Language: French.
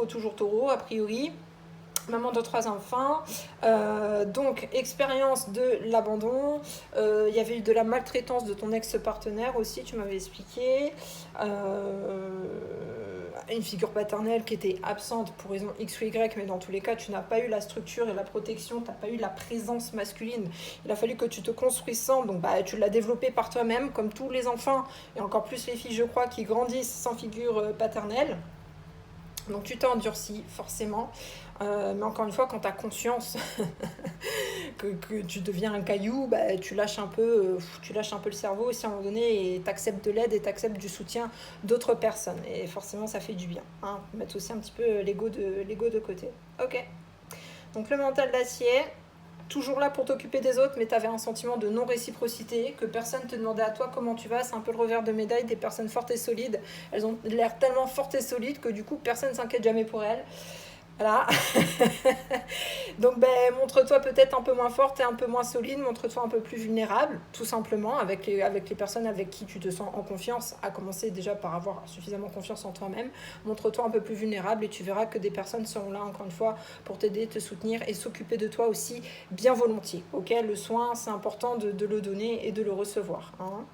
taureau, a priori. Maman de 3 enfants, donc expérience de l'abandon, il y avait eu de la maltraitance de ton ex-partenaire aussi, tu m'avais expliqué, une figure paternelle qui était absente pour raison X ou Y, mais dans tous les cas, tu n'as pas eu la structure et la protection, tu n'as pas eu la présence masculine. Il a fallu que tu te construises sans, donc tu l'as développé par toi-même, comme tous les enfants, et encore plus les filles, je crois, qui grandissent sans figure paternelle. Donc tu t'es endurci, forcément. Mais encore une fois, quand tu as conscience que tu deviens un caillou, tu lâches un peu le cerveau aussi à un moment donné et tu acceptes de l'aide et tu acceptes du soutien d'autres personnes. Et forcément, ça fait du bien. Hein. Mettre aussi un petit peu l'ego de côté. Ok. Donc le mental d'acier, toujours là pour t'occuper des autres, mais tu avais un sentiment de non-réciprocité, que personne ne te demandait à toi comment tu vas. C'est un peu le revers de médaille des personnes fortes et solides. Elles ont l'air tellement fortes et solides que du coup, personne ne s'inquiète jamais pour elles. Voilà. Donc montre-toi peut-être un peu moins forte et un peu moins solide, montre-toi un peu plus vulnérable, tout simplement, avec les personnes avec qui tu te sens en confiance, à commencer déjà par avoir suffisamment confiance en toi-même. Montre-toi un peu plus vulnérable et tu verras que des personnes seront là, encore une fois, pour t'aider, te soutenir et s'occuper de toi aussi bien volontiers. Ok, le soin, c'est important de le donner et de le recevoir. Hein.